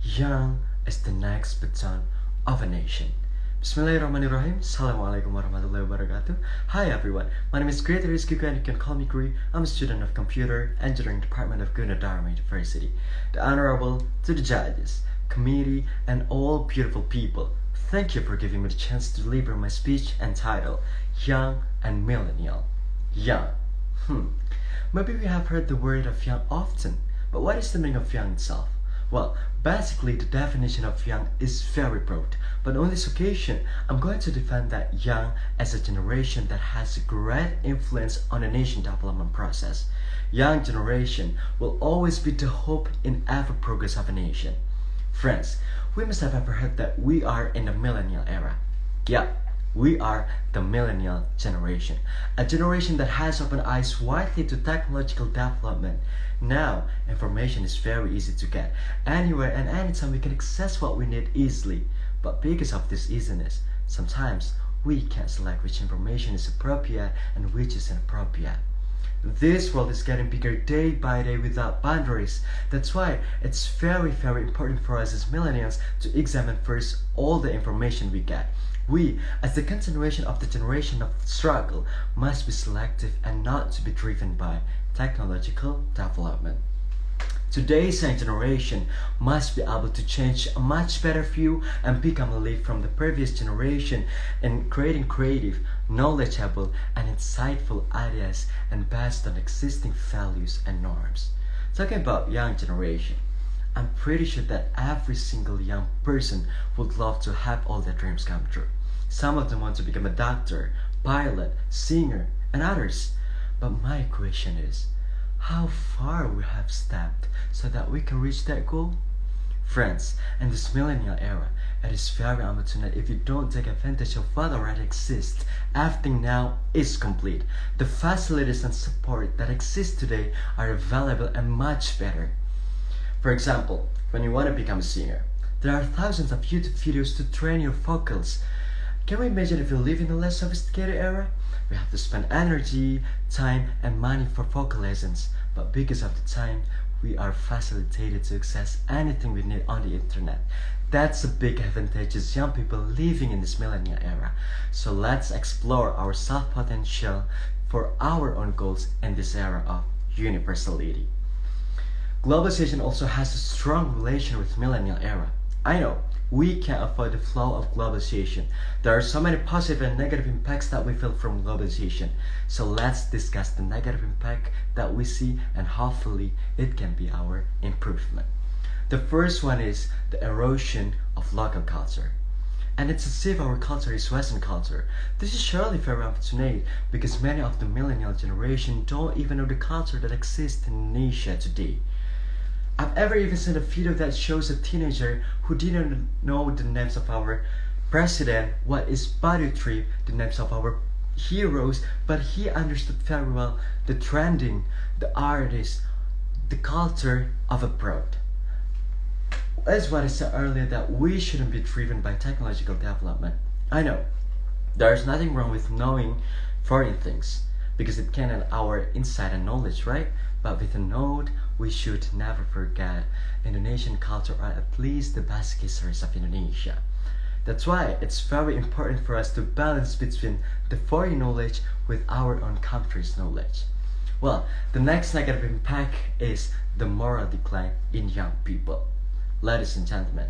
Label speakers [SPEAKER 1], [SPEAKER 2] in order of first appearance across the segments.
[SPEAKER 1] Young is the next baton of a nation. Bismillahirrahmanirrahim. Assalamualaikum warahmatullahi wabarakatuh. Hi everyone, my name is Gree Tri Rizkyku and you can call me Gree. I'm a student of Computer Engineering Department of Juara University. The Honorable to the judges, committee, and all beautiful people, thank you for giving me the chance to deliver my speech entitled Young and Millennial. Young. Maybe we have heard the word of young often, but what is the meaning of young itself? Well, basically the definition of young is very broad, but on this occasion, I'm going to define that young as a generation that has a great influence on the nation development process. Young generation will always be the hope in every progress of a nation. Friends, we must have ever heard that we are in the millennial era. Yeah, we are the millennial generation, a generation that has opened eyes widely to technological development. Now, information is very easy to get. Anywhere and anytime we can access what we need easily. But because of this easiness, sometimes we can't select which information is appropriate and which is inappropriate. This world is getting bigger day by day without boundaries. That's why it's very important for us as millennials to examine first all the information we get. We, as the continuation of the generation of struggle, must be selective and not to be driven by technological development. Today's young generation must be able to change a much better view and become a leap from the previous generation in creating creative, knowledgeable, and insightful ideas and based on existing values and norms. Talking about young generation, I'm pretty sure that every single young person would love to have all their dreams come true. Some of them want to become a doctor, pilot, singer, and others. But my question is, how far we have stepped so that we can reach that goal? Friends, in this millennial era, it is very unfortunate if you don't take advantage of what already exists. Everything now is complete. The facilities and support that exist today are available and much better. For example, when you want to become a singer, there are thousands of YouTube videos to train your vocals. Can we imagine if we live in a less sophisticated era? We have to spend energy, time, and money for vocal lessons, but because of the time, we are facilitated to access anything we need on the internet. That's a big advantage as young people living in this millennial era. So let's explore our self-potential for our own goals in this era of universality. Globalization also has a strong relation with millennial era. I know, we can't avoid the flow of globalization. There are so many positive and negative impacts that we feel from globalization. So let's discuss the negative impact that we see and hopefully it can be our improvement. The first one is the erosion of local culture. And it's as if our culture is Western culture. This is surely very unfortunate because many of the millennial generation don't even know the culture that exists in Asia today. I've ever even seen a video that shows a teenager who didn't know the names of our president, what is patriotry, the names of our heroes, but he understood very well the trending, the artists, the culture of abroad. That's what I said earlier, that we shouldn't be driven by technological development. I know, there's nothing wrong with knowing foreign things, because it can add our insight and knowledge, right? But with a note, we should never forget Indonesian culture, or at least the basic histories of Indonesia. That's why it's very important for us to balance between the foreign knowledge with our own country's knowledge. Well, the next negative impact is the moral decline in young people. Ladies and gentlemen,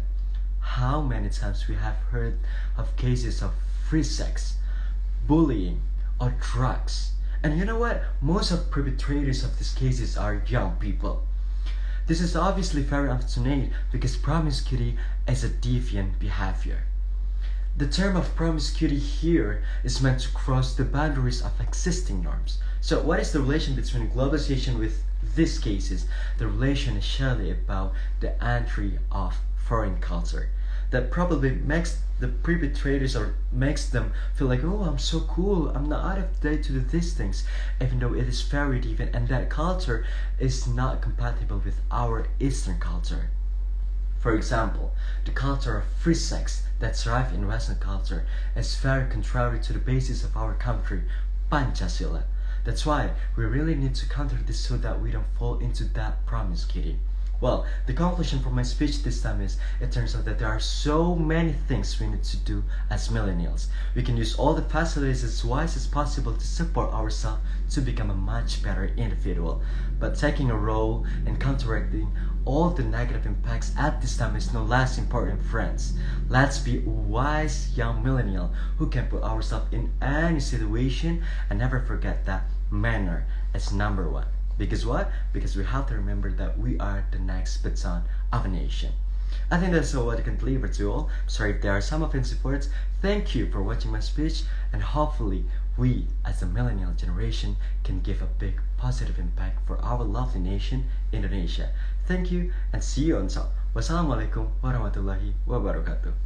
[SPEAKER 1] how many times we have heard of cases of free sex, bullying, or drugs? And you know what? Most of perpetrators of these cases are young people. This is obviously very unfortunate because promiscuity is a deviant behavior. The term of promiscuity here is meant to cross the boundaries of existing norms. So what is the relation between globalization with these cases? The relation is surely about the entry of foreign culture that probably makes the perpetrators or makes them feel like, oh, I'm so cool, I'm not out of date to do these things, even though it is very deviant and that culture is not compatible with our Eastern culture. For example, the culture of free sex that thrives in Western culture is very contrary to the basis of our country, Pancasila. That's why we really need to counter this so that we don't fall into that promiscuity. Well, the conclusion for my speech this time is, it turns out that there are so many things we need to do as millennials. We can use all the facilities as wise as possible to support ourselves to become a much better individual. But taking a role and counteracting all the negative impacts at this time is no less important, friends. Let's be a wise young millennial who can put ourselves in any situation and never forget that manner is number one. Because what? Because we have to remember that we are the next baton of a nation. I think that's all what I can deliver to you all. Sorry if there are some offensive words. Thank you for watching my speech, and hopefully we as a millennial generation can give a big positive impact for our lovely nation, Indonesia. Thank you and see you on top. Wassalamualaikum warahmatullahi wabarakatuh.